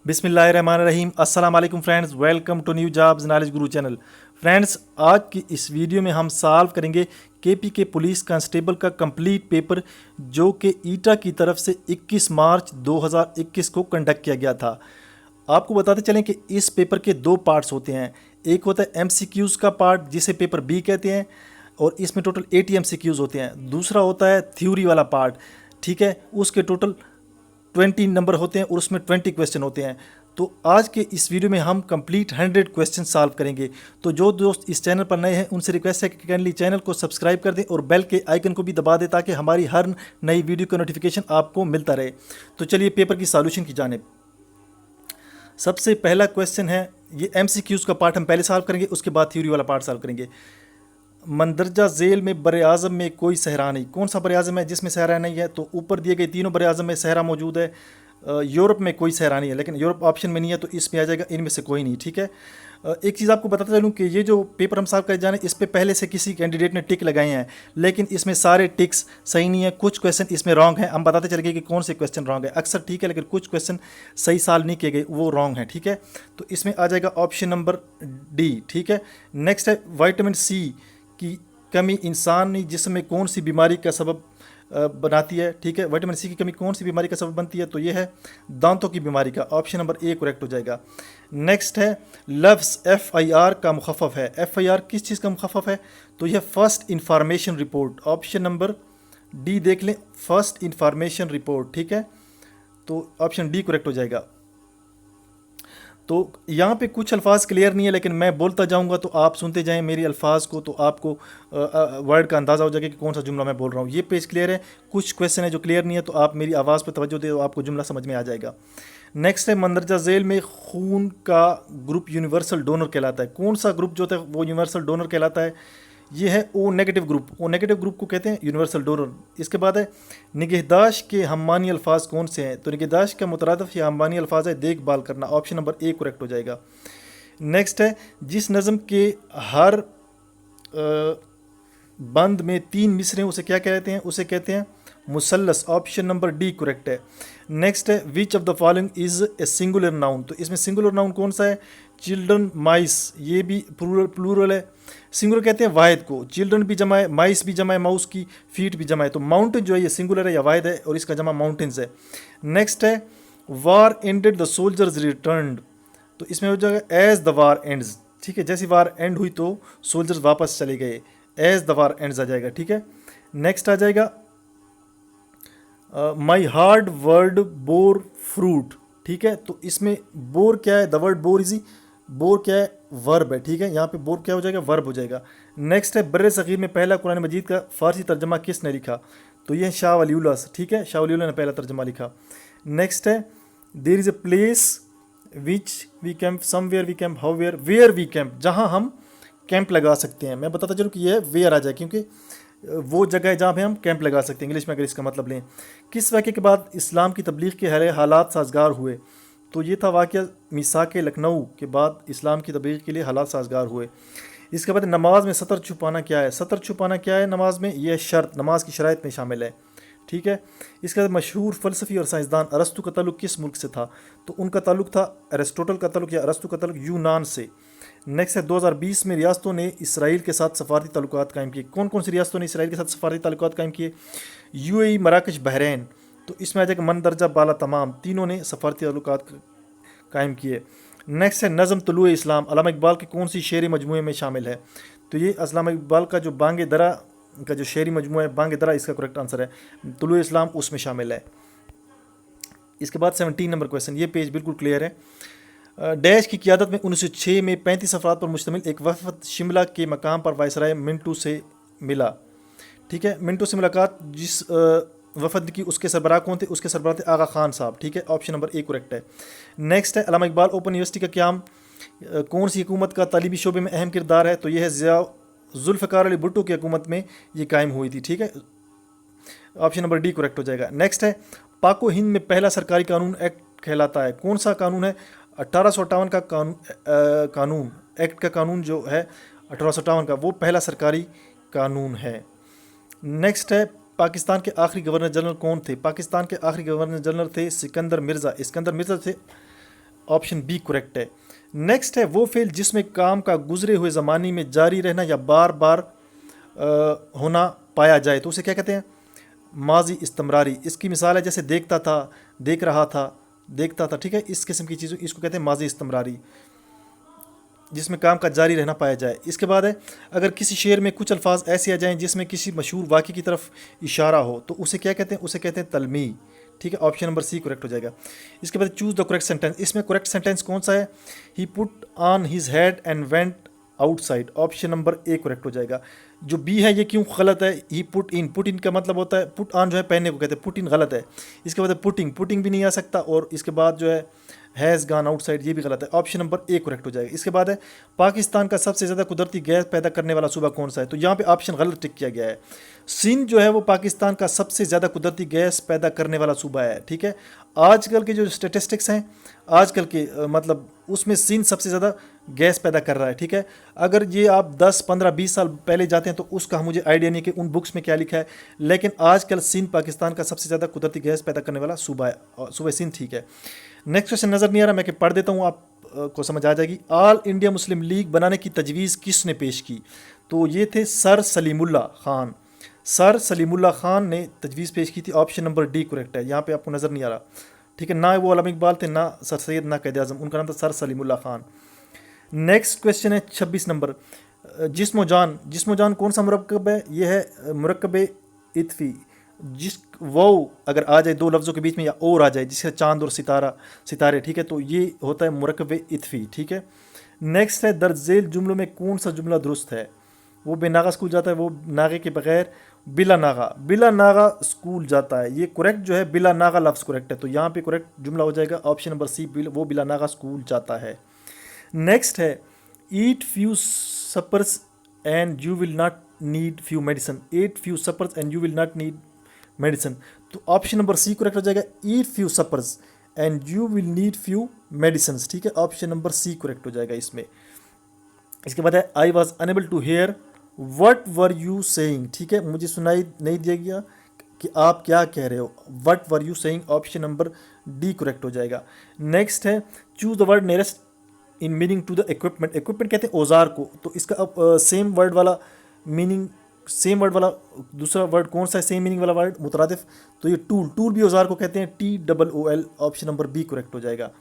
बिस्मिल्लाहिर्रहमानिर्रहीम। अस्सलाम वालेकुम friends, welcome to new jobs knowledge guru channel. Friends, आज की इस वीडियो में हम सॉल्व करेंगे केपी के पुलिस कांस्टेबल का कंप्लीट पेपर जो कि ईटा की तरफ से 21 मार्च 2021 को कंडक्ट किया गया था। आपको बताते चलें कि इस पेपर के दो पार्ट्स होते हैं। एक होता है एमसीक्यूज़ का पार्ट जिसे पेपर बी कहते हैं और इसमें टोटल 80 एमसीक्यूज़ होते हैं। दूसरा होता है थ्योरी वाला पार्ट, ठीक है, उसके टोटल 20 नंबर होते हैं और उसमें 20 क्वेश्चन होते हैं। तो आज के इस वीडियो में हम कंप्लीट 100 क्वेश्चन सॉल्व करेंगे। तो जो दोस्त इस चैनल पर नए हैं उनसे रिक्वेस्ट है कि काइंडली चैनल को सब्सक्राइब कर दें और बेल के आइकन को भी दबा दें ताकि हमारी हर नई वीडियो का नोटिफिकेशन आपको मिलता रहे। तो चलिए पेपर की सॉल्यूशन की जानिब। सबसे पहला क्वेश्चन है, ये एमसीक्यूज़ का पार्ट हम पहले सॉल्व करेंगे, उसके बाद थ्योरी वाला पार्ट सॉल्व करेंगे। मंदरजा झेल में बर आज़म में कोई सहरा नहीं। कौन सा बर आज़म है जिसमें सहरा नहीं है? तो ऊपर दिए गए तीनों बर आज़म में सहरा मौजूद है। यूरोप में कोई सहरा नहीं है, लेकिन यूरोप ऑप्शन में नहीं है तो इसमें आ जाएगा इनमें से कोई नहीं, ठीक है। एक चीज़ आपको बताता चलूँ कि ये जो पेपर हम सॉल्व कर जाने इस पे पहले से किसी कैंडिडेट ने टिक लगाए हैं, लेकिन इसमें सारे टिक्स सही नहीं है, कुछ क्वेश्चन इसमें रॉन्ग है। हम बताते चले गए कि कौन से क्वेश्चन रॉन्ग है। अक्सर ठीक है, लेकिन कुछ क्वेश्चन सही सॉल्व नहीं किए गए, वो रॉन्ग है, ठीक है। तो इसमें आ जाएगा ऑप्शन नंबर डी, ठीक है। नेक्स्ट है विटामिन सी की कमी इंसानी जिस्म में कौन सी बीमारी का सबब बनाती है, ठीक है। विटामिन सी की कमी कौन सी बीमारी का सबब बनती है? तो ये है दांतों की बीमारी का। ऑप्शन नंबर ए करेक्ट हो जाएगा। नेक्स्ट है लफ्ज़ FIR का मुखफ़फ़ है। FIR किस चीज़ का मुखफ़फ़ है? तो यह first information report. Option number D देख लें, फर्स्ट इंफॉर्मेशन रिपोर्ट, ठीक है। तो ऑप्शन डी करेक्ट हो जाएगा। तो यहाँ पे कुछ अल्फाज क्लियर नहीं है, लेकिन मैं बोलता जाऊँगा तो आप सुनते जाएं मेरी अल्फाज को, तो आपको वर्ड का अंदाज़ा हो जाएगा कि कौन सा जुमला मैं बोल रहा हूँ। ये पेज क्लियर है, कुछ क्वेश्चन है जो क्लियर नहीं है, तो आप मेरी आवाज़ पर तवज्जो दे तो आपको जुमला समझ में आ जाएगा। नेक्स्ट है मंदरजा झेल में खून का ग्रुप यूनिवर्सल डोनर कहलाता है। कौन सा ग्रुप जो होता है वो यूनिवर्सल डोनर कहलाता है? ये है O negative group. O negative group को कहते हैं यूनिवर्सल डोनर। इसके बाद है निगहदाश्त के हम्मानी अल्फाज कौन से हैं? तो निगहदाश्त का मुतरादफ या हम्मानी अल्फाज है देखभाल करना। ऑप्शन नंबर ए करेक्ट हो जाएगा। नेक्स्ट है जिस नज़म के हर बंद में 3 मिसरे उसे क्या कहते हैं? उसे कहते हैं मुसल्लस। ऑप्शन नंबर डी करेक्ट है। नेक्स्ट है which of the following is a singular noun. तो इसमें सिंगुलर नाउन कौन सा है? चिल्ड्रन, माइस, ये भी प्लूरल है। सिंगुलर कहते हैं वाहिद को, चिल्ड्रन भी जमा है, माइस भी जमा है, माउस की, फीट भी जमा है। तो माउंटेन जो है ये सिंगुलर है या वाहिद है और इसका जमा माउंटेन्स है। नेक्स्ट है वार एंडेड द सोल्जर्स रिटर्न्ड। तो इसमें हो जाएगा एज द वार एंड्स, ठीक है। जैसी वार एंड हुई तो सोल्जर्स वापस चले गए, एज द वार एंड्स आ जाएगा, ठीक है। नेक्स्ट आ जाएगा my hard word bore fruit, ठीक है। तो इसमें बोर क्या है? The word bore easy, bore क्या है? वर्ब है, ठीक है। यहाँ पे बोर क्या हो जाएगा? वर्ब हो जाएगा। नेक्स्ट है बर्रे सग़ीर में पहला कुरान मजीद का फ़ारसी तर्जमा किसने लिखा? तो ये है शाह वलीउल्लाह, ठीक है। शाह वलीउल्लाह ने पहला तर्जमा लिखा। नेक्स्ट है there is a place which we camp somewhere we camp how where we camp, जहाँ हम कैंप लगा सकते हैं। मैं बताता चलूँ कि यह वेयर आ जाए क्योंकि वो जगह है जहाँ पे हम कैंप लगा सकते हैं, इंग्लिश में अगर इसका मतलब लें। किस वाक़े के बाद इस्लाम की तबलीग के हालात साजगार हुए? तो ये था वाक़या मिसाक लखनऊ के बाद इस्लाम की तबलीग के लिए हालात साजगार हुए। इसके बाद नमाज में सतर छुपाना क्या है? सतर छुपाना क्या है नमाज में? यह शर्त नमाज की शराइत में शामिल है, ठीक है। इसके बाद मशहूर फ़लसफ़ी और साइंसदान अरस्तु का ताल्लुक़ किस मुल्क से था? तो उनका ताल्लुक़ था अरिस्टोटल का ताल्लुक़ या अरस्तु का ताल्लुक़ यूनान से। नेक्स्ट है 2020 में रियासतों ने इसराइल के साथ सफारती ताल्लुकात कायम किए। कौन कौन सी रियासतों ने इसराइल के साथ सफारती ताल्लुकात कायम किए? UAE, मराकश, बहरीन। तो इसमें आ जाएगा मंदरजा बाला तमाम, तीनों ने सफारती ताल्लुकात कायम किए। नेक्स्ट है नज़म तुलुए इस्लाम अल्लामा इकबाल के कौन सी शेरी मजमूए में शामिल है? तो ये अल्लामा इकबाल का जो बांगे दरा का जो शेरी मजमूआ है, बांगे दरा इसका करेक्ट आंसर है। तुलुए इस्लाम उसमें शामिल है। इसके बाद 17 नंबर क्वेश्चन, ये पेज बिल्कुल क्लियर है। डैश की क़ियादत में 1906 में 35 अफराद पर मुश्तमिल एक वफ़द शिमला के मकाम पर वायसराय मिंटू से मिला, ठीक है। मिंटू से मुलाकात जिस वफ़द की उसके सरबराह कौन थे? उसके सरबराह थे आगा खान साहब, ठीक है। ऑप्शन नंबर ए करेक्ट है। नेक्स्ट है अल्लामा इकबाल ओपन यूनिवर्सिटी का क़याम कौन सी हुकूमत का तालीबी शोबे में अहम किरदार है? तो यह है ज़िया जुल्फ़िकार अली भुट्टो की हुकूमत में ये कायम हुई थी, ठीक है। ऑप्शन नंबर डी करेक्ट हो जाएगा। नेक्स्ट है पाको हिंद में पहला सरकारी कानून एक्ट कहलाता है। कौन सा कानून है? 1858 का कानून एक्ट का कानून जो है 1858 का, वो पहला सरकारी कानून है। नेक्स्ट है पाकिस्तान के आखिरी गवर्नर जनरल कौन थे? पाकिस्तान के आखिरी गवर्नर जनरल थे सिकंदर मिर्ज़ा। सिकंदर मिर्ज़ा थे ऑप्शन बी करेक्ट है। नेक्स्ट है वो फेल जिसमें काम का गुजरे हुए ज़माने में जारी रहना या बार बार होना पाया जाए, तो उसे क्या कहते हैं? माजी इस्तमरारी। इसकी मिसाल है जैसे देखता था, देख रहा था, देखता था, ठीक है, इस किस्म की चीज़ों, इसको कहते हैं माजी इस्तमरारी, जिसमें काम का जारी रहना पाया जाए। इसके बाद है अगर किसी शेर में कुछ अल्फाज ऐसे आ जाएं जिसमें किसी मशहूर वाक़े की तरफ इशारा हो, तो उसे क्या कहते हैं? उसे कहते हैं तलमी, ठीक है, ऑप्शन नंबर सी करेक्ट हो जाएगा। इसके बाद चूज़ द करेक्ट सेंटेंस। इसमें करेक्ट सेंटेंस कौन सा है? He put on his head and went outside, option number A correct हो जाएगा। जो बी है ये क्यों गलत है? ही पुट इन का मतलब होता है, पुट ऑन जो है पहनने को कहते हैं, पुट इन गलत है। इसके बाद पुटिंग भी नहीं आ सकता, और इसके बाद जो है हैज़ गान आउटसाइड, ये भी गलत है, ऑप्शन नंबर ए करेक्ट हो जाएगा। इसके बाद है पाकिस्तान का सबसे ज़्यादा कुदरती गैस पैदा करने वाला सूबा कौन सा है? तो यहाँ पे ऑप्शन गलत टिक किया गया है। सिंध जो है वो पाकिस्तान का सबसे ज़्यादा कुदरती गैस पैदा करने वाला सूबा है, ठीक है। आजकल के जो स्टेटिस्टिक्स हैं आजकल के मतलब उसमें सिंध सबसे ज़्यादा गैस पैदा कर रहा है, ठीक है। अगर ये आप 10, 15, 20 साल पहले जाते हैं तो उसका मुझे आइडिया नहीं कि उन बुक्स में क्या लिखा है, लेकिन आजकल सिंध पाकिस्तान का सबसे ज़्यादा कुदरती गैस पैदा करने वाला सूबा है, सूबा सिंध, ठीक है। नेक्स्ट क्वेश्चन नज़र नहीं आ रहा, मैं कि पढ़ देता हूँ, आप को समझ आ जाएगी। ऑल इंडिया मुस्लिम लीग बनाने की तजवीज़ किसने पेश की? तो ये थे सर सलीमुल्लाह खान। सर सलीमुल्लाह खान ने तजवीज़ पेश की थी, ऑप्शन नंबर डी करेक्ट है। यहाँ पे आपको नज़र नहीं आ रहा, ठीक है, ना वो अल्लामा इकबाल थे, ना सर सैयद, ना कैद आज़म, उनका नाम था sir Salimullah Khan. Next question है 26 नंबर। जिस्मो जान कौन सा मुरक्कब है? ये है मुरक्कब इत्फ़ी, जिस वो अगर आ जाए दो लफ्ज़ों के बीच में या और आ जाए, जिससे चांद और सितारे, ठीक है, तो ये होता है मुरक्कब इत्फ़ी, ठीक है। नेक्स्ट है दर्ज झेल जुमलों में कौन सा जुमला दुरुस्त है? वो बेनागा स्कूल जाता है, वो नागे के बगैर बिला नागा स्कूल जाता है, ये करेक्ट जो है, बिला नागा लफ्ज़ करेक्ट है, तो यहाँ पे करेक्ट जुमला हो जाएगा ऑप्शन नंबर सी, वो बिला नागा स्कूल जाता है। नेक्स्ट है eat few suppers and you will not need few medicine, eat few suppers and you will not need medicine, तो ऑप्शन नंबर सी करेक्ट हो जाएगा, eat few suppers and you will need few medicine, ठीक है, option number C correct हो जाएगा इसमें। इसके बाद है I was unable to hear what were you saying, ठीक है, मुझे सुनाई नहीं दिया गया कि आप क्या कह रहे हो, what were you saying, option number D correct हो जाएगा। नेक्स्ट है choose the word nearest in meaning to the equipment, equipment कहते हैं औजार को, तो इसका अब सेम वर्ड वाला मीनिंग, सेम वर्ड वाला दूसरा वर्ड कौन सा है सेम मीनिंग वाला वर्ड मुतरादिफ? तो ये टूल भी औजार को कहते हैं, TOOL, option number B correct हो जाएगा।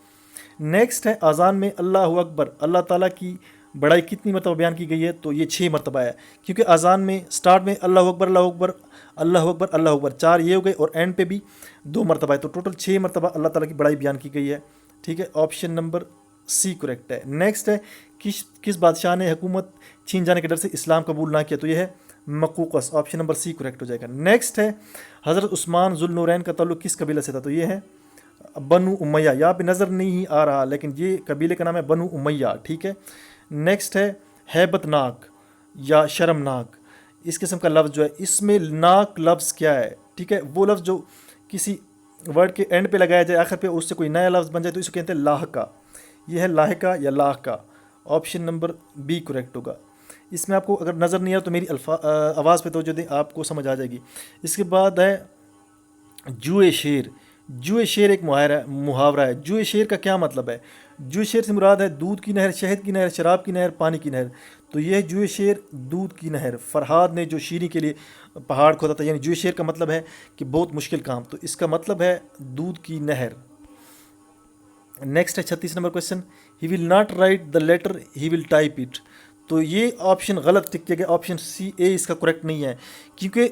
नेक्स्ट है अजान में अल्लाह अकबर, अल्लाह ताला की बड़ाई कितनी मरतबा बयान की गई है? तो ये 6 मरतबा है, क्योंकि अजान में स्टार्ट में अल्लाह अकबर अल्लाह अकबर अल्लाह अकबर अल्लाह अकबर 4 ये हो गए, और एंड पे भी 2 मरतबा है, तो टोटल 6 मरतबा अल्लाह ताला की बड़ाई बयान की गई है, ठीक है, ऑप्शन नंबर सी करेक्ट है। नेक्स्ट है किस बादशाह ने हुकूमत छीन जाने के डर से इस्लाम कबूल ना किया? तो ये है मकूकस, ऑप्शन नंबर सी करेक्ट हो जाएगा। नेक्स्ट है हज़रत उस्मान ज़ुल्नूरैन का ताल्लुक किस कबीले से था? तो ये है बनु उमैया, यहाँ पे नज़र नहीं आ रहा लेकिन ये कबीले का नाम है बनु उमैया, ठीक है। नेक्स्ट है हैबतनाक या शर्मनाक, इस किस्म का लफ्ज़ जो है, इसमें नाक लफ्ज़ क्या है? ठीक है, वो लफ्ज़ जो किसी वर्ड के एंड पे लगाया जाए आखिर पे, उससे कोई नया लफ्ज़ बन जाए, तो इसको कहते हैं लाहका, ये है लाहका या लाहका, ऑप्शन नंबर बी करेक्ट होगा। इसमें आपको अगर नज़र नहीं आया तो मेरी आवाज़ पे तवज्जो दें, आपको समझ आ जाएगी। इसके बाद है जुए शेर, जुए शेर एक मुहावरा है, जुए शेर का क्या मतलब है? जुए शेर से मुराद है दूध की नहर, शहद की नहर, शराब की नहर, पानी की नहर, तो यह है जुए शेर दूध की नहर। फरहाद ने जो शीरी के लिए पहाड़ खोदा था, यानी जुए शेर का मतलब है कि बहुत मुश्किल काम, तो इसका मतलब है दूध की नहर। नेक्स्ट है 36 number question, he will not write the letter he will type it, तो ये ऑप्शन गलत टिक किया गया, ऑप्शन सी ए इसका करेक्ट नहीं है, क्योंकि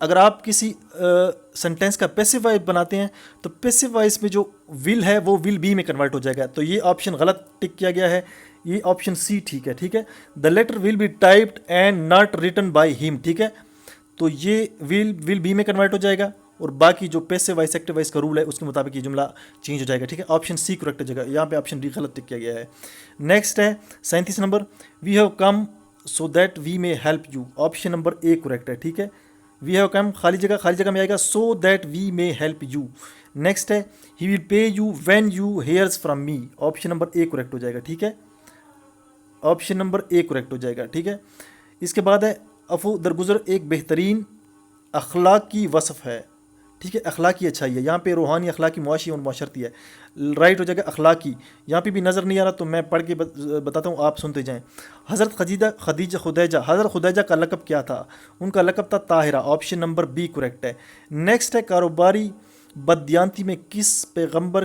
अगर आप किसी सेंटेंस का पैसिव वॉइस बनाते हैं तो पैसिव वॉइस में जो विल है वो विल बी में कन्वर्ट हो जाएगा, तो ये ऑप्शन गलत टिक किया गया है, ये ऑप्शन सी ठीक है, ठीक है। The letter will be typed and not written by him, ठीक है, तो ये विल बी में कन्वर्ट हो जाएगा, और बाकी जो पैसिव वॉइस एक्टिव वॉइस का रूल है उसके मुताबिक ये जुमला चेंज हो जाएगा, ठीक है, ऑप्शन सी करेक्ट हो जाएगा, यहाँ पे ऑप्शन डी गलत टिक किया गया है। नेक्स्ट है 37 number, we have come so that we may help you, option number A correct है, ठीक है, वी हैव कम खाली जगह में आएगा so that we may help you. Next है he will pay you when you hears from me, option number A correct हो जाएगा, ठीक है, ऑप्शन नंबर ए करेक्ट हो जाएगा, ठीक है। इसके बाद है अफू दरगुजर एक बेहतरीन अखलाक की वसफ़ है, ठीक है, अखलाकी अच्छाई है, यहाँ पे रूहानी, अखलाकी, मुआशी और मुआशरती है, राइट हो जाएगा अखलाकी। यहाँ पे भी नज़र नहीं आ रहा तो मैं पढ़ के बताता हूँ, आप सुनते जाएं। हज़रत खदीजा खुदैजा, हज़रत खुदैजा का लक़ब क्या था? उनका लक़ब था Tahira, option number B correct है। नेक्स्ट है, कारोबारी बददियानती में किस पैगंबर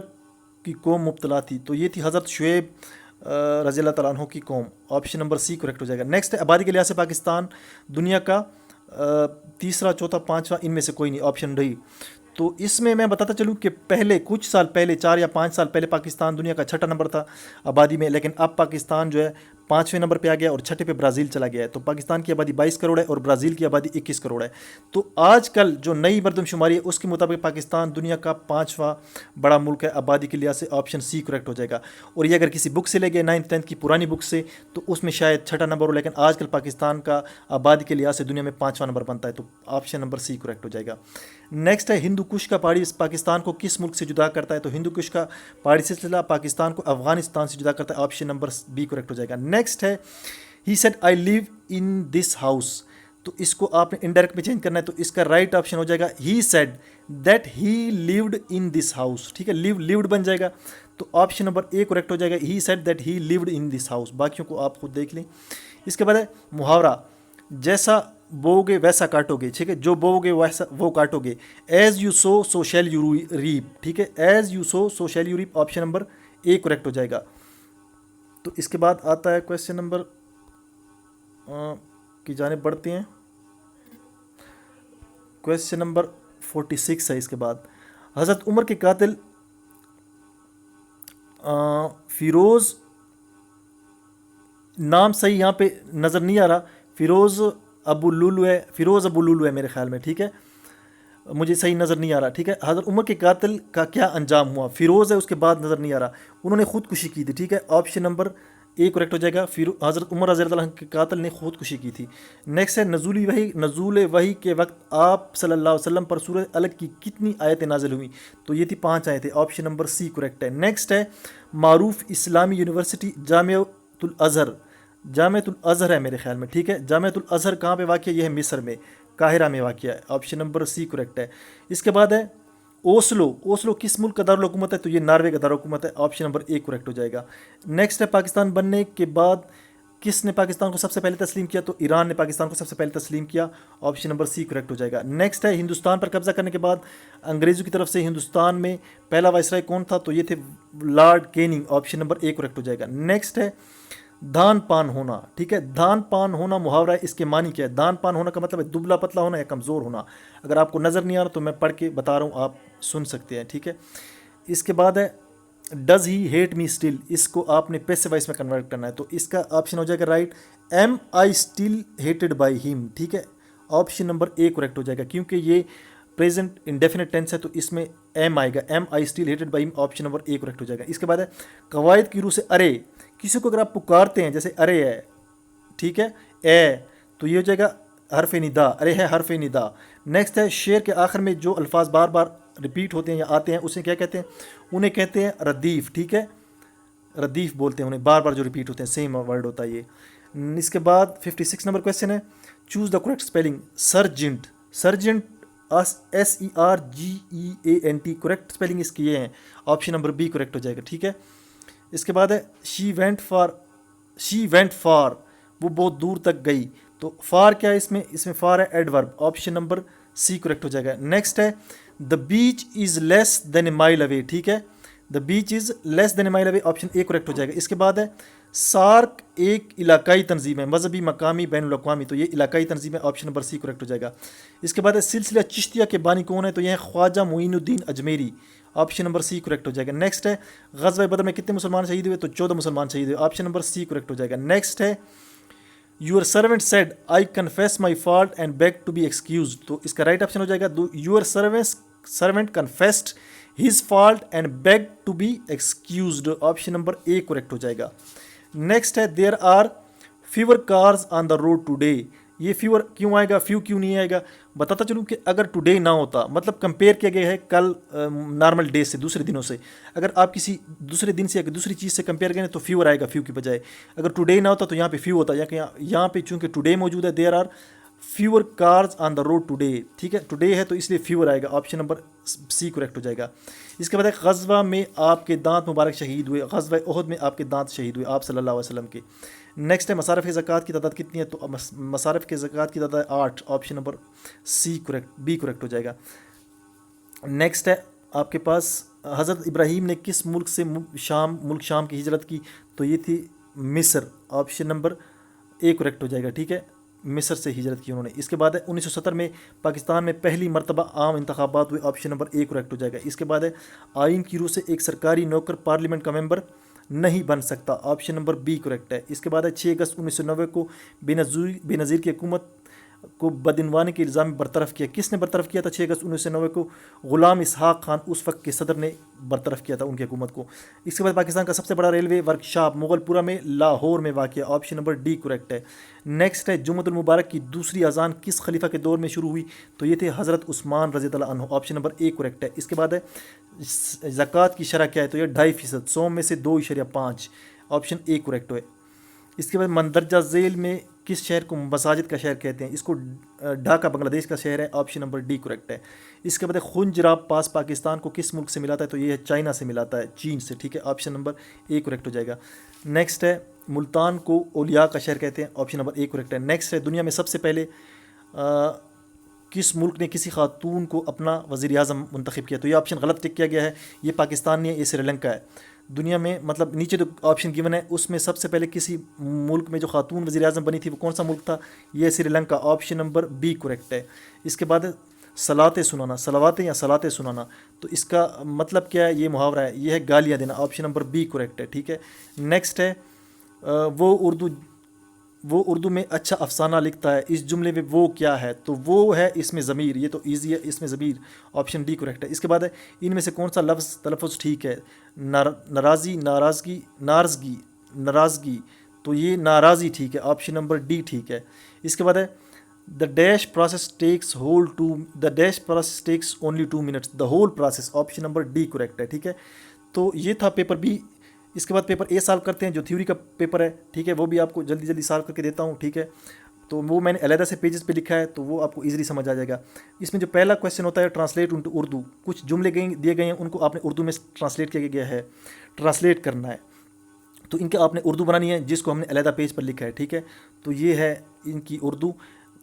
की कौम मुब्तला थी? तो ये थी हज़रत शुएब रज़ी अल्लाह तआला अन्हु की कौम, ऑप्शन नंबर सी करेक्ट हो जाएगा। नेक्स्ट है, आबादी के लिहाज से पाकिस्तान दुनिया का तीसरा, चौथा, पाँचवा, इनमें से कोई नहीं, ऑप्शन डी। तो इसमें मैं बताता चलूँ कि पहले कुछ साल पहले, 4 या 5 साल पहले, पाकिस्तान दुनिया का छठा नंबर था आबादी में, लेकिन अब पाकिस्तान जो है 5वें नंबर पे आ गया और छठे पे ब्राज़ील चला गया है। तो पाकिस्तान की आबादी 22 करोड़ है और ब्राज़ील की आबादी 21 करोड़ है। तो आजकल जो नई मरदमशुमारी है उसके मुताबिक पाकिस्तान दुनिया का 5वां बड़ा मुल्क है आबादी के लिहाज से, ऑप्शन सी करेक्ट हो जाएगा। और ये अगर किसी बुक से ले गए 9th 10th की पुरानी बुक से तो उसमें शायद छठा नंबर हो, लेकिन आजकल पाकिस्तान का आबादी के लिहाज से दुनिया में 5वां नंबर बनता है, तो ऑप्शन नंबर सी करेक्ट हो जाएगा। नेक्स्ट है, हिंदू कुश का पहाड़ी पाकिस्तान को किस मुल्क से जुदा करता है? तो हिंदू कुश का पहाड़ी सिलसिला पाकिस्तान को अफगानिस्तान से जुदा करता है, ऑप्शन नंबर बी करेक्ट हो जाएगा। नेक्स्ट है, he said I live in this house, तो इसको आपने इनडायरेक्ट में चेंज करना है, तो इसका राइट ऑप्शन हो जाएगा he said that he lived in this house. ठीक है, लिव्ड बन जाएगा, तो ऑप्शन नंबर ए करेक्ट हो जाएगा, he said that he lived in this house. बाकियों को आप खुद देख लें। इसके बाद है मुहावरा, जैसा बोओगे वैसा काटोगे। ठीक है, जो बोओगे वैसा वो काटोगे, as you sow so shall you reap. ठीक है, as you sow so shall you reap, option number A correct हो जाएगा। तो इसके बाद आता है क्वेश्चन नंबर की जाने बढ़ते हैं, क्वेश्चन नंबर 46 है। इसके बाद हज़रत उमर के कातिल फिरोज़, नाम सही यहाँ पे नज़र नहीं आ रहा, फिरोज़ अबू लुलु है, फिरोज़ अबू लुलु है मेरे ख्याल में। ठीक है, मुझे सही नज़र नहीं आ रहा। ठीक है, हज़रत उमर के कातिल का क्या अंजाम हुआ? फिरोज़ है, उसके बाद नज़र नहीं आ रहा, उन्होंने खुदकुशी की थी। ठीक है, ऑप्शन नंबर ए करेक्ट हो जाएगा, फिर हज़रत उमर रज़ी अल्लाह अन्हु के कातिल ने खुदकुशी की थी। नेक्स्ट है, नज़ूल वही के वक्त आप सल्लल्लाहु अलैहि वसल्लम पर सूरह अलग की कितनी आयतें नाजिल हुई? तो ये थी 5 आयतें, ऑप्शन नंबर सी करेक्ट है। नेक्स्ट है, मारूफ इस्लामी यूनिवर्सिटी जामिअतुल अज़हर है मेरे ख्याल में। ठीक है, जामिअतुल अज़हर कहाँ पे वाक़ है? यह है मिस्र में, काहिरा में वाक़ है, ऑप्शन नंबर सी करेक्ट है। इसके बाद है ओस्लो किस मुल्क का दारुल हुकूमत है? तो ये नॉर्वे का दारुल हुकूमत है, ऑप्शन नंबर ए करेक्ट हो जाएगा। नेक्स्ट है, पाकिस्तान बनने के बाद किसने पाकिस्तान को सबसे पहले तस्लीम किया? तो ईरान ने पाकिस्तान को सबसे पहले तस्लीम किया, ऑप्शन नंबर सी करेक्ट हो जाएगा। नेक्स्ट है, हिंदुस्तान पर कब्जा करने के बाद अंग्रेज़ों की तरफ से हिंदुस्तान में पहला वायसराय कौन था? तो ये थे Lord Canning, option number A correct हो जाएगा। नेक्स्ट है, दान पान होना। ठीक है, दान पान होना मुहावरा है, इसके मानी क्या है? दान पान होना का मतलब है दुबला पतला होना या कमज़ोर होना। अगर आपको नज़र नहीं आ रहा तो मैं पढ़ के बता रहा हूँ, आप सुन सकते हैं। ठीक है, इसके बाद है, does he hate me still, इसको आपने पैसिव वॉइस में कन्वर्ट करना है, तो इसका ऑप्शन हो जाएगा right, am I still hated by him. ठीक है, ऑप्शन नंबर ए करेक्ट हो जाएगा, क्योंकि ये प्रेजेंट इंडेफिनिट टेंस है तो इसमें एम आएगा, am I still hated by him, option number A correct हो जाएगा। इसके बाद है, कवायद की रूह से अरे, किसी को अगर आप पुकारते हैं जैसे अरे है, ठीक है, ए, तो ये हो जाएगा हरफ निदा, अरे है हरफ निदा। नेक्स्ट है, शेर के आखिर में जो अल्फाज बार बार रिपीट होते हैं या आते हैं उसे क्या कहते हैं? उन्हें कहते हैं रदीफ़। ठीक है, रदीफ़ बोलते हैं उन्हें, बार बार जो रिपीट होते हैं, सेम वर्ड होता है ये। इसके बाद 56 नंबर क्वेश्चन है, choose the correct spelling, sergeant, SERGEANT, correct spelling इसकी ये है, ऑप्शन नंबर बी करेक्ट हो जाएगा। ठीक है, इसके बाद है, शी वेंट फॉर, वो बहुत दूर तक गई, तो फॉर क्या है इसमें फॉर है adverb, option number C correct हो जाएगा। नेक्स्ट है, the beach is less than a mile away. ठीक है, the beach is less than a mile away, option A correct हो जाएगा। इसके बाद है, सार्क एक इलाकाई तंजीम है, मजहबी, मकामी, बैनुल अक़वामी, तो ये इलाकाई तंजीम है, ऑप्शन नंबर सी करेक्ट हो जाएगा। इसके बाद है, सिलसिला चिश्तिया के बानी कौन है? तो यह है Khwaja Muinuddin Ajmeri, option number C correct हो जाएगा। नेक्स्ट है, ग़ज़वा बदर में कितने मुसलमान शहीद हुए? तो 14 मुसलमान शहीद हुए, ऑप्शन नंबर सी करेक्ट हो जाएगा। नेक्स्ट है, your servant said I confess my fault and beg to be excuse, तो इसका राइट ऑप्शन हो जाएगा, your servant confessed his fault and beg to be excused, option number A correct हो जाएगा। Next है, there are fever cars on the road today, ये fever क्यों आएगा, फ्यू क्यों नहीं आएगा? बताता चलूँ कि अगर टुडे ना होता, मतलब कंपेयर किया गया है कल नॉर्मल डे से, दूसरे दिनों से, अगर आप किसी दूसरे दिन से या दूसरी चीज़ से कंपेयर करें तो फीवर आएगा फ्यू की बजाय। अगर टुडे ना होता तो यहाँ पे फ्यू होता, या यहाँ पे चूँकि टुडे मौजूद है, there are fewer cars on the road today, ठीक है, टुडे है तो इसलिए फ्यूअर आएगा, ऑप्शन नंबर सी करेक्ट हो जाएगा। इसके बाद है गज़वा में आपके दांत मुबारक शहीद हुए, गज़वा उहद में आपके दांत शहीद हुए आप सल्लल्लाहु अलैहि वसल्लम के। नेक्स्ट है मसारफ़ ज़कात की तादाद कितनी है, तो मसारफ़ के ज़कात की तादाद 8, option number C correct, B correct हो जाएगा। नेक्स्ट है आपके पास हज़रत इब्राहीम ने किस मुल्क से शाम की हिजरत की, तो ये थी मिस्र, ऑप्शन नंबर ए करेक्ट हो जाएगा, ठीक है, मिस्र से हिजरत की उन्होंने। इसके बाद है 1970 में पाकिस्तान में पहली मरतबा आम इंतखाबात हुए, ऑप्शन नंबर ए करेक्ट हो जाएगा। इसके बाद है आइन की रूह से एक सरकारी नौकर पार्लियामेंट का मेंबर नहीं बन सकता, ऑप्शन नंबर बी करेक्ट है। इसके बाद है 6 अगस्त 1990 को बेनज़ीर की हुकूमत को बदइनवानी के इल्ज़ाम में बरतरफ़ किया, किसने बरतरफ़ किया था 6 अगस्त 1990 को, ग़ुलाम इसहाक़ खान उस वक्त के सदर ने बरतरफ़ किया था उनकी हुकूमत को। इसके बाद पाकिस्तान का सबसे बड़ा रेलवे वर्कशॉप मुगलपुरा में लाहौर में वाक़, ऑप्शन नंबर डी करेक्ट है। नेक्स्ट है जुम्मतुल मुबारक की दूसरी अजान किस खलीफा के दौर में शुरू हुई, तो ये थे हज़रत उस्मान रज़ियल्लाहु अन्हु, ऑप्शन नंबर ए करेक्ट है। इसके बाद है ज़कात की शरह क्या है, तो ये 2.5%, 100 में से 2.5, ऑप्शन ए करेक्ट है। इसके बाद मंदरजा झेल में किस शहर को मसाजिद का शहर कहते हैं, इसको ढाका बांग्लादेश का शहर है, ऑप्शन नंबर डी करेक्ट है। इसके बाद खुंजराब पास पाकिस्तान को किस मुल्क से मिलाता है, तो ये चाइना से मिलाता है, चीन से, ठीक है, ऑप्शन नंबर ए करेक्ट हो जाएगा। नेक्स्ट है मुल्तान को औलिया का शहर कहते हैं, ऑप्शन नंबर ए करेक्ट है। नेक्स्ट है दुनिया में सबसे पहले किस मुल्क ने किसी खातून को अपना वज़ीर आज़म मुंतखब किया, तो ये ऑप्शन गलत टिक किया गया है, ये पाकिस्तान नहीं है, ये श्रीलंका है। दुनिया में मतलब नीचे जो ऑप्शन गिवन है उसमें सबसे पहले किसी मुल्क में जो खातून वज़ीर आज़म बनी थी वो कौन सा मुल्क था, ये Sri Lanka, option number B correct है। इसके बाद सलाते सुनाना, सलावाते या सलाते सुनाना, तो इसका मतलब क्या है, ये मुहावरा है, ये है गालियाँ देना, ऑप्शन नंबर बी करेक्ट है, ठीक है। नेक्स्ट है वो उर्दू में अच्छा अफसाना लिखता है, इस जुमले में वो क्या है, तो वो है इसमें ज़मीर, ये तो ईजी है, इसमें ज़मीर, ऑप्शन डी करेक्ट है। इसके बाद है इनमें से कौन सा लफ्ज़ तलफ़ुज़ ठीक है, नाराज़ी, नाराज़गी, नारज़गी, नाराज़गी, तो ये नाराज़ी ठीक है, ऑप्शन नंबर डी ठीक है। इसके बाद है the dash process takes only 2 minutes, the whole process, option number D correct है, ठीक है। तो ये था पेपर बी। इसके बाद पेपर ए सॉल्व करते हैं जो थ्योरी का पेपर है, ठीक है, वो भी आपको जल्दी जल्दी सॉल्व करके देता हूँ, ठीक है। तो वो मैंने अलहदा से पेजेस पे लिखा है तो वो आपको इजीली समझ आ जाएगा। इसमें जो पहला क्वेश्चन होता है ट्रांसलेट इनटू उर्दू, कुछ जुमले दिए गए हैं उनको आपने उर्दू में ट्रांसलेट किया गया है, ट्रांसलेट करना है, तो इनके आपने उर्दू बनानी है जिसको हमने अलहदा पेज पर लिखा है, ठीक है। तो ये है इनकी उर्दू।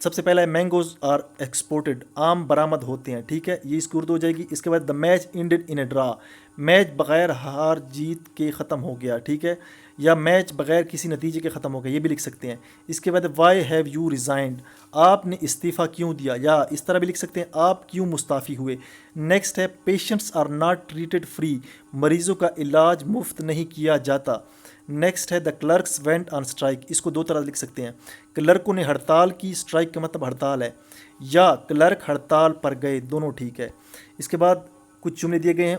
सबसे पहला है मैंगोज आर एक्सपोर्टेड, आम बरामद होते हैं, ठीक है, ये इसकी उर्दू हो जाएगी। इसके बाद the match ended in A draw, match बग़ैर हार जीत के ख़त्म हो गया, ठीक है, या मैच बग़ैर किसी नतीजे के ख़त्म हो गया, ये भी लिख सकते हैं। इसके बाद वाई हैव यू रिज़ाइंड, आपने इस्तीफ़ा क्यों दिया, या इस तरह भी लिख सकते हैं आप क्यों मुस्ताफ़ी हुए। नेक्स्ट है patients are not treated free, मरीज़ों का इलाज मुफ्त नहीं किया जाता। नेक्स्ट है the clerks went on strike, इसको दो तरह लिख सकते हैं, क्लर्कों ने हड़ताल की, स्ट्राइक का मतलब हड़ताल है, या क्लर्क हड़ताल पर गए, दोनों ठीक है। इसके बाद कुछ जुमले दिए गए हैं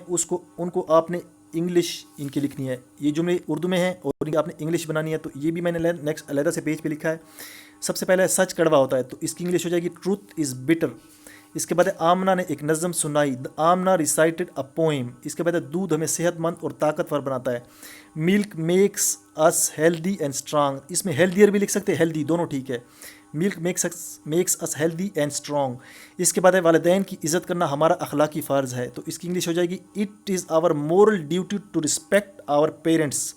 उनको आपने इंग्लिश इनकी लिखनी है, ये जुमले उर्दू में हैं और इनकी आपने इंग्लिश बनानी है, तो ये भी मैंने नेक्स्ट अलहदा से पेज पे लिखा है। सबसे पहले सच कड़वा होता है तो इसकी इंग्लिश हो जाएगी ट्रूथ इज़ बिटर। इसके बाद आमना ने एक नज़म सुनाई, the Amna recited a poem. इसके बाद दूध हमें सेहतमंद और ताकतवर बनाता है, milk makes us healthy and strong, इसमें हेल्दियर भी लिख सकते हैं, हेल्दी दोनों ठीक है, milk makes us healthy and strong. इसके बाद है वालिदैन की इज़्ज़त करना हमारा अखलाकी फ़र्ज़ है, तो इसकी इंग्लिश हो जाएगी it is our moral duty to respect our parents.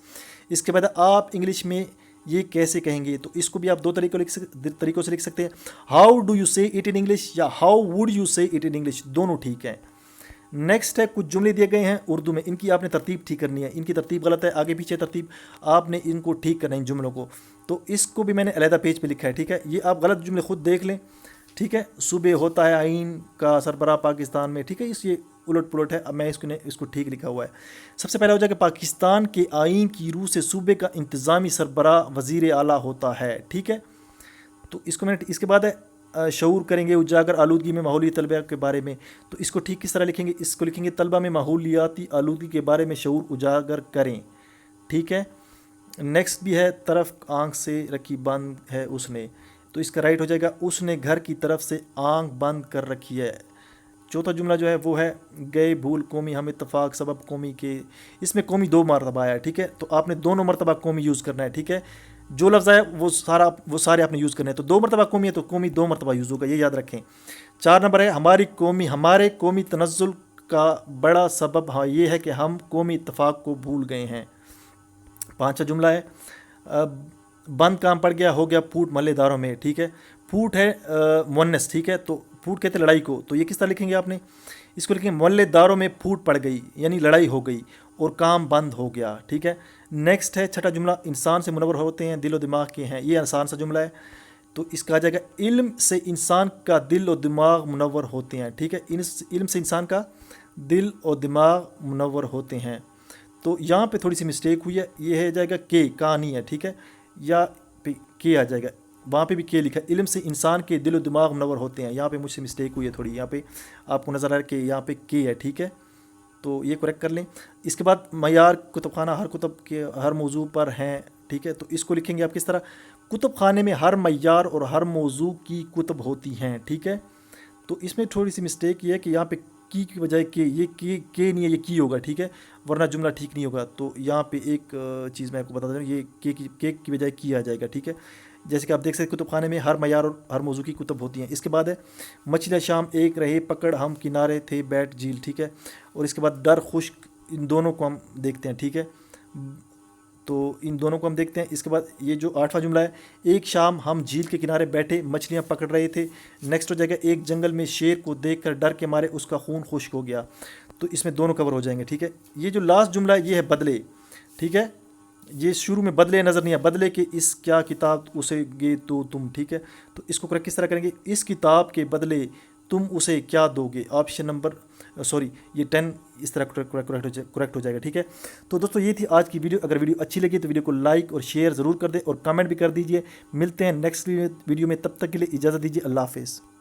इसके बाद आप इंग्लिश में ये कैसे कहेंगे, तो इसको भी आप दो तरीक़ों से लिख सकते हैं, हाउ डू यू से इट इन इंग्लिश या हाउ वुड यू से इट इन इंग्लिश, दोनों ठीक है। नेक्स्ट है कुछ जुमले दिए गए हैं उर्दू में, इनकी आपने तरतीब ठीक करनी है, इनकी तरतीब गलत है, आगे पीछे तरतीब आपने इनको ठीक करना है इन जुमलों को, तो इसको भी मैंने अलहदा पेज पे लिखा है, ठीक है। ये आप गलत जुमले खुद देख लें, ठीक है। सुबह होता है आइन का सरबराह पाकिस्तान में, ठीक है, ये उलट पुलट है, अब मैं इसको ठीक लिखा हुआ है। सबसे पहला हो जाएगा पाकिस्तान के आइन की रूह से सूबे का इंतज़ामी सरबराह वज़ीर आला होता है, ठीक है। तो इसको मैंने, इसके बाद है शऊर करेंगे उजागर आलूदगी में माहौली तलबा के बारे में, तो इसको ठीक किस तरह लिखेंगे, इसको लिखेंगे तलबा में माहौलियाती आलूदगी के बारे में शऊर उजागर करें, ठीक है। नेक्स्ट भी है तरफ आँख से रखी बंद है उसने, तो इसका राइट हो जाएगा उसने घर की तरफ से आँख बंद कर रखी है। चौथा जुमला जो है वो है गए भूल कौमी हम इत्तफाक सबब कौमी के, इसमें कौमी 2 मरतबा आया है, ठीक है, तो आपने दोनों मरतबा कौमी यूज़ करना है, ठीक है। जो लफ्ज़ आया वो सारे आपने यूज़ करने हैं। तो 2 मरतबा कौमी है तो कौमी 2 मरतबा यूज़ होगा, ये याद रखें। 4 नंबर है हमारे कौमी तनज़्ज़ुल का बड़ा सबब हाँ ये है कि हम कौमी इत्तफ़ाक़ को भूल गए हैं। 5वां जुमला है बंद काम पड़ गया, हो गया फूट मल्लेदारों में, ठीक है। फूट है मुअन्नस, ठीक है, तो फूट कहते लड़ाई को, तो ये किस तरह लिखेंगे आपने, इसको लिखेंगे मल्लेदारों में फूट पड़ गई, यानी लड़ाई हो गई और काम बंद हो गया, ठीक है। नेक्स्ट है 6वां जुमला इंसान से मुनव्वर होते हैं दिल और दिमाग के हैं, ये आसान सा जुमला है, तो इसका आ जाएगा इल्म से इंसान का दिल और दिमाग मुनव्वर होते हैं, ठीक है। इल्म से इंसान का दिल और दिमाग मुनव्वर होते हैं। तो यहाँ पे थोड़ी सी मिस्टेक हुई है, ये है जाएगा के कहानी है, ठीक है, या पे के आ जाएगा, वहाँ पे भी के लिखा है, इल्म से इंसान के दिल और दिमाग मुनव्वर होते हैं, यहाँ पे मुझसे मिस्टेक हुई है थोड़ी, यहाँ पे आपको नज़र आ रहा है कि यहाँ पे के है, ठीक है, तो ये करेक्ट कर लें। इसके बाद मयार कुतुबखाना हर कुतुब के हर मौजू पर हैं, ठीक है, तो इसको लिखेंगे आप किस तरह, कुतुब खाने में हर मयार और हर मौजू की कुतुब होती हैं, ठीक है। तो इसमें थोड़ी सी मिस्टेक ये है कि यहाँ पे की बजाय के, ये के नहीं है, ये की होगा, ठीक है, वरना जुमला ठीक नहीं होगा। तो यहाँ पे एक चीज़ मैं आपको बता दूँ, ये के की बजाय की आ जाएगा, ठीक है। जैसे कि आप देख सकते कुतुब खाने में हर मयार और हर मौजू की कुतुब होती हैं। इसके बाद है मछलियाँ शाम एक रहे पकड़ हम किनारे थे बैठ झील, ठीक है, और इसके बाद डर खुश्क, इन दोनों को हम देखते हैं, ठीक है, तो इन दोनों को हम देखते हैं। इसके बाद ये जो 8वां जुमला है एक शाम हम झील के किनारे बैठे मछलियाँ पकड़ रहे थे, नेक्स्ट हो जाएगा एक जंगल में शेर को देखकर डर के मारे उसका खून खुश्क हो गया, तो इसमें दोनों कवर हो जाएंगे, ठीक है। ये जो लास्ट जुमला है ये है बदले, ठीक है, ये शुरू में बदले नज़र नहीं है, बदले के इस क्या किताब उसे गे तो तुम, ठीक है, तो इसको करेक्ट किस तरह करेंगे, इस किताब के बदले तुम उसे क्या दोगे, ऑप्शन नंबर सॉरी ये 10 इस तरह करेक्ट हो जाएगा, ठीक है। तो दोस्तों ये थी आज की वीडियो, अगर वीडियो अच्छी लगी तो वीडियो को लाइक और शेयर ज़रूर कर दें और कमेंट भी कर दीजिए। मिलते हैं नेक्स्ट वीडियो में, तब तक के लिए इजाज़त दीजिए, अल्लाह हाफ़िज़।